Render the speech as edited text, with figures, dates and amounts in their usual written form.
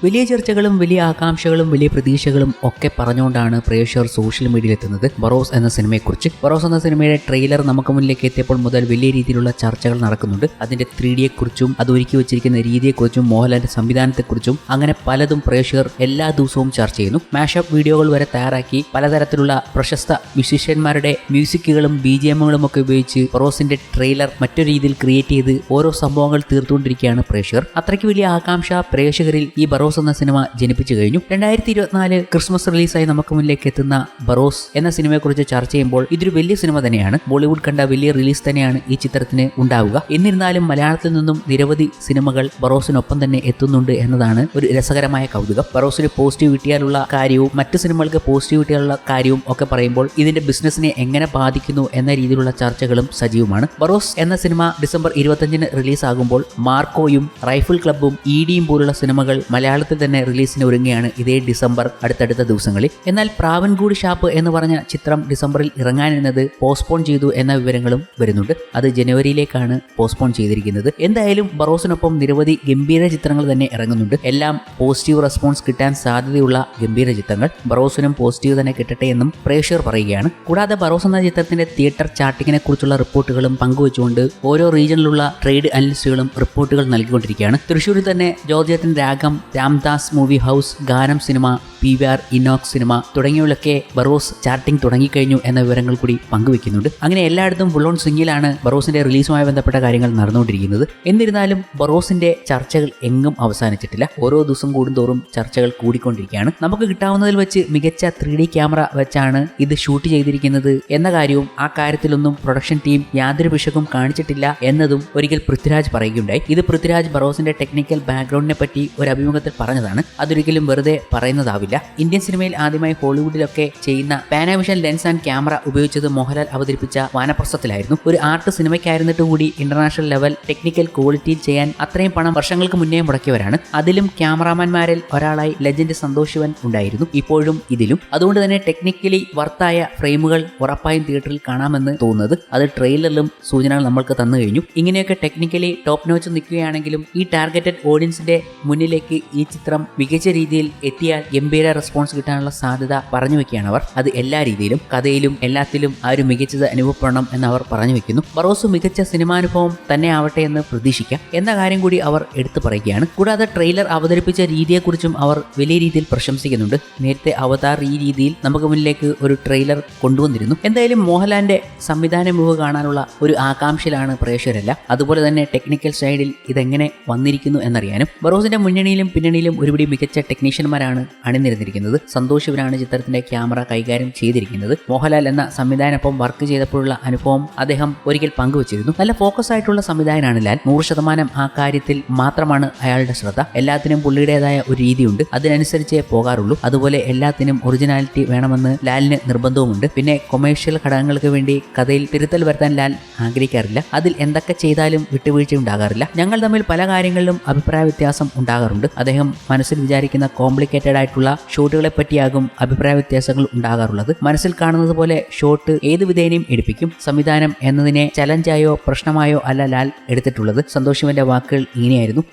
വലിയ ചർച്ചകളും വലിയ ആകാംക്ഷകളും വലിയ പ്രതീക്ഷകളും ഒക്കെ പറഞ്ഞുകൊണ്ടാണ് പ്രേക്ഷകർ സോഷ്യൽ മീഡിയയിൽ എത്തുന്നത് ബറോസ് എന്ന സിനിമയെക്കുറിച്ച്. ബറോസ് എന്ന സിനിമയുടെ ട്രെയിലർ നമുക്ക് മുന്നിലേക്ക് എത്തിയപ്പോൾ മുതൽ വലിയ രീതിയിലുള്ള ചർച്ചകൾ നടക്കുന്നുണ്ട്. അതിന്റെ 3D യെക്കുറിച്ചും അത് ഒരുക്കി വെച്ചിരിക്കുന്ന രീതിയെക്കുറിച്ചും മോഹൻലാലിന്റെ സംവിധാനത്തെക്കുറിച്ചും അങ്ങനെ പലതും പ്രേക്ഷകർ എല്ലാ ദിവസവും ചർച്ച ചെയ്യുന്നു. മാഷപ്പ് വീഡിയോകൾ വരെ തയ്യാറാക്കി പലതരത്തിലുള്ള പ്രശസ്ത മ്യൂസിഷ്യന്മാരുടെ മ്യൂസിക്കുകളും BGMകളും ഒക്കെ ഉപയോഗിച്ച് ബറോസിന്റെ ട്രെയിലർ മറ്റൊരു രീതിയിൽ ക്രിയേറ്റ് ചെയ്ത് ഓരോ സംഭവങ്ങൾ തീർത്തുകൊണ്ടിരിക്കുകയാണ് പ്രേക്ഷകർ. അത്രയ്ക്ക് വലിയ ആകാംക്ഷ പ്രേക്ഷകരിൽ ഈ ബറോസ് എന്ന സിനിമ ജനിപ്പിച്ചു കഴിഞ്ഞു. 2024 ക്രിസ്മസ് റിലീസായി നമുക്ക് മുന്നിലേക്ക് എത്തുന്ന ബറോസ് എന്ന സിനിമയെക്കുറിച്ച് ചർച്ച ചെയ്യുമ്പോൾ ഇതൊരു വലിയ സിനിമ തന്നെയാണ്. ബോളിവുഡ് കണ്ട വലിയ റിലീസ് തന്നെയാണ് ഈ ചിത്രത്തിന് ഉണ്ടാവുക. എന്നിരുന്നാലും മലയാളത്തിൽ നിന്നും നിരവധി സിനിമകൾ ബറോസിനൊപ്പം തന്നെ എത്തുന്നുണ്ട് എന്നതാണ് ഒരു രസകരമായ കൗതുകം. ബറോസിന് പോസിറ്റീവ് കിട്ടിയാലുള്ള കാര്യവും മറ്റു സിനിമകൾക്ക് പോസിറ്റീവ് കിട്ടിയാലുള്ള കാര്യവും ഒക്കെ പറയുമ്പോൾ ഇതിന്റെ ബിസിനസിനെ എങ്ങനെ ബാധിക്കുന്നു എന്ന രീതിയിലുള്ള ചർച്ചകളും സജീവമാണ്. ബറോസ് എന്ന സിനിമ ഡിസംബർ 25 റിലീസാകുമ്പോൾ മാർക്കോയും റൈഫിൾ ക്ലബ്ബും EDയും പോലുള്ള സിനിമകൾ മലയാളത്തിൽ തന്നെ റിലീസിന് ഒരുങ്ങുകയാണ് ഇതേ ഡിസംബർ അടുത്തടുത്ത ദിവസങ്ങളിൽ. എന്നാൽ പ്രാവൻകൂടി ഷാപ്പ് എന്ന് പറഞ്ഞ ചിത്രം ഡിസംബറിൽ ഇറങ്ങാനിരുന്നത് പോസ്റ്റ്പോൺ ചെയ്തു എന്ന വിവരങ്ങളും വരുന്നുണ്ട്. അത് ജനുവരിയിലേക്കാണ് പോസ്റ്റ്പോൺ ചെയ്തിരിക്കുന്നത്. എന്തായാലും ബറോസിനൊപ്പം നിരവധി ഗംഭീര ചിത്രങ്ങൾ തന്നെ ഇറങ്ങുന്നുണ്ട്. എല്ലാം പോസിറ്റീവ് റെസ്പോൺസ് കിട്ടാൻ സാധ്യതയുള്ള ഗംഭീര ചിത്രങ്ങൾ. ബറോസിനും പോസിറ്റീവ് തന്നെ കിട്ടട്ടെ എന്നും പ്രേക്ഷകർ പറയുകയാണ്. കൂടാതെ ബറോസ് എന്ന ചിത്രത്തിന്റെ തിയേറ്റർ ചാർട്ടിങ്ങിനെ കുറിച്ചുള്ള റിപ്പോർട്ടുകളും പങ്കുവെച്ചുകൊണ്ട് ഓരോ റീജിയനിലുള്ള ട്രേഡ് അനലിസ്റ്റുകളും റിപ്പോർട്ടുകൾ നൽകിക്കൊണ്ടിരിക്കുകയാണ്. തൃശ്ശൂരിൽ തന്നെ ജോർജിയത്തിൻ Ragam, Ramdas movie house, Ganam cinema, PVR Inox cinema തുടങ്ങിയവരൊക്കെ ബറോസ് ചാർട്ടിംഗ് തുടങ്ങിക്കഴിഞ്ഞു എന്ന വിവരങ്ങൾ കൂടി പങ്കുവെക്കുന്നുണ്ട്. അങ്ങനെ എല്ലായിടത്തും ഫുൾ ഓൺ സ്വിംഗിലാണ് ബറോസിന്റെ റിലീസുമായി ബന്ധപ്പെട്ട കാര്യങ്ങൾ നടന്നുകൊണ്ടിരിക്കുന്നത്. എന്നിരുന്നാലും ബറോസിന്റെ ചർച്ചകൾ എങ്ങും അവസാനിച്ചിട്ടില്ല. ഓരോ ദിവസം കൂടുന്തോറും ചർച്ചകൾ കൂടിക്കൊണ്ടിരിക്കുകയാണ്. നമുക്ക് കിട്ടാവുന്നതിൽ വെച്ച് മികച്ച 3D ക്യാമറ വെച്ചാണ് ഇത് ഷൂട്ട് ചെയ്തിരിക്കുന്നത് എന്ന കാര്യവും ആ കാര്യത്തിലൊന്നും പ്രൊഡക്ഷൻ ടീം യാതൊരു പിശകും കാണിച്ചിട്ടില്ല എന്നതും ഒരിക്കൽ പൃഥ്വിരാജ് പറയുകയുണ്ടായി. ഇത് പൃഥ്വിരാജ് ബറോസിന്റെ ടെക്നിക്കൽ ബാക്ക്ഗ്രൗണ്ടിനെ പറ്റി ഒരു അഭിമുഖത്തിൽ പറഞ്ഞതാണ്. അതൊരിക്കലും വെറുതെ പറയുന്നതാവില്ല. ഇന്ത്യൻ സിനിമയിൽ ആദ്യമായി ഹോളിവുഡിലൊക്കെ ചെയ്യുന്ന പാനാവിഷൻ ലെൻസ് ആൻഡ് ക്യാമറ ഉപയോഗിച്ചത് മോഹൻലാൽ അവതരിപ്പിച്ച വാനപ്രസ്ഥത്തിലായിരുന്നു. ഒരു ആർട്ട് സിനിമയ്ക്കായിരുന്നിട്ട് കൂടി ഇന്റർനാഷണൽ ലെവൽ ടെക്നിക്കൽ ക്വാളിറ്റിയിൽ ചെയ്യാൻ അത്രയും പണം വർഷങ്ങൾക്ക് മുന്നേ മുടക്കിയവരാണ്. അതിലും ക്യാമറാമാൻമാരിൽ ഒരാളായി ലെജൻഡ് സന്തോഷ് ശിവൻ ഉണ്ടായിരുന്നു, ഇപ്പോഴും ഇതിലും. അതുകൊണ്ട് തന്നെ ടെക്നിക്കലി വർത്തായ ഫ്രെയിമുകൾ ഉറപ്പായും തിയേറ്ററിൽ കാണാമെന്ന് തോന്നുന്നത് അത് ട്രെയിലറിലും സൂചനകൾ നമ്മൾക്ക് തന്നു കഴിഞ്ഞു. ഇങ്ങനെയൊക്കെ ടെക്നിക്കലി ടോപ്പ് നോച്ച് നിൽക്കുകയാണെങ്കിലും ഈ ടാർഗറ്റഡ് ഓഡിയൻസിന്റെ മുന്നിലേക്ക് ഈ ചിത്രം മികച്ച രീതിയിൽ എത്തിയാൽ ഗംഭീര റെസ്പോൺസ് കിട്ടാനുള്ള സാധ്യത പറഞ്ഞു വെക്കുകയാണ് അവർ. അത് എല്ലാ രീതിയിലും കഥയിലും എല്ലാത്തിലും ആ ഒരു മികച്ചത് അനുഭവപ്പെടണം എന്ന് അവർ പറഞ്ഞു വെക്കുന്നു. ബറോസ് മികച്ച സിനിമാനുഭവം തന്നെ ആവട്ടെ എന്ന് പ്രതീക്ഷിക്കാം എന്ന കാര്യം കൂടി അവർ എടുത്തു പറയുകയാണ്. കൂടാതെ ട്രെയിലർ അവതരിപ്പിച്ച രീതിയെക്കുറിച്ചും അവർ വലിയ രീതിയിൽ പ്രശംസിക്കുന്നുണ്ട്. നേരത്തെ അവതാർ ഈ രീതിയിൽ നമുക്ക് മുന്നിലേക്ക് ഒരു ട്രെയിലർ കൊണ്ടുവന്നിരുന്നു. എന്തായാലും മോഹൻലാലിന്റെ സംവിധാന മികവ് കാണാനുള്ള ഒരു ആകാംക്ഷയിലാണ് പ്രേക്ഷകരെല്ലാം. അതുപോലെ തന്നെ ടെക്നിക്കൽ സൈഡിൽ ഇതെങ്ങനെ വന്നിരിക്കുന്നു എന്നറിയാനും. ബറോസിന്റെ മുന്നണിയിലും പിന്നണിയിലും ഒരുപിടി മികച്ച ടെക്നീഷ്യന്മാരാണ് അണിനിരന്നിരിക്കുന്നത്. സന്തോഷ് ശിവനാണ് ചിത്രത്തിന്റെ ക്യാമറ കൈകാര്യം ചെയ്തിരിക്കുന്നത്. മോഹൻലാൽ എന്ന സംവിധാനൊപ്പം വർക്ക് ചെയ്തപ്പോഴുള്ള അനുഭവം അദ്ദേഹം ഒരിക്കൽ പങ്കുവച്ചിരുന്നു. നല്ല ഫോക്കസ് ആയിട്ടുള്ള സംവിധായകനാണ് ലാൽ. 100% ആ കാര്യത്തിൽ മാത്രമാണ് അയാളുടെ ശ്രദ്ധ. എല്ലാത്തിനും പുള്ളിയുടേതായ ഒരു രീതിയുണ്ട്, അതിനനുസരിച്ചേ പോകാറുള്ളൂ. അതുപോലെ എല്ലാത്തിനും ഒറിജിനാലിറ്റി വേണമെന്ന് ലാലിന് നിർബന്ധവുമുണ്ട്. പിന്നെ കൊമേഴ്ഷ്യൽ ഘടകങ്ങൾക്ക് വേണ്ടി കഥയിൽ തിരുത്തൽ വരുത്താൻ ലാൽ ആഗ്രഹിക്കാറില്ല. അതിൽ എന്തൊക്കെ ചെയ്താലും വിട്ടുവീഴ്ച ഉണ്ടാകാറില്ല. ഞങ്ങൾ തമ്മിൽ പല കാര്യങ്ങളിലും അഭിപ്രായ വ്യത്യാസം ഉണ്ടാകാറുണ്ട്. അദ്ദേഹം മനസ്സിൽ വിചാരിക്കുന്ന കോംപ്ലിക്കേറ്റഡ് ആയിട്ടുള്ള ഷോട്ടുകളെ പറ്റിയാകും അഭിപ്രായ വ്യത്യാസങ്ങൾ ഉണ്ടാകാറുള്ളത്. മനസ്സിൽ കാണുന്നത് പോലെ ഷോട്ട് ഏത് വിധേനയും എടുപ്പിക്കും. സംവിധാനം എന്നതിനെ ചലഞ്ചായോ പ്രശ്നമായോ അല്ല ലാൽ എടുത്തിട്ടുള്ളത്. സന്തോഷ് ശിവന്റെ വാക്കുകൾ ഇങ്ങനെയായിരുന്നു.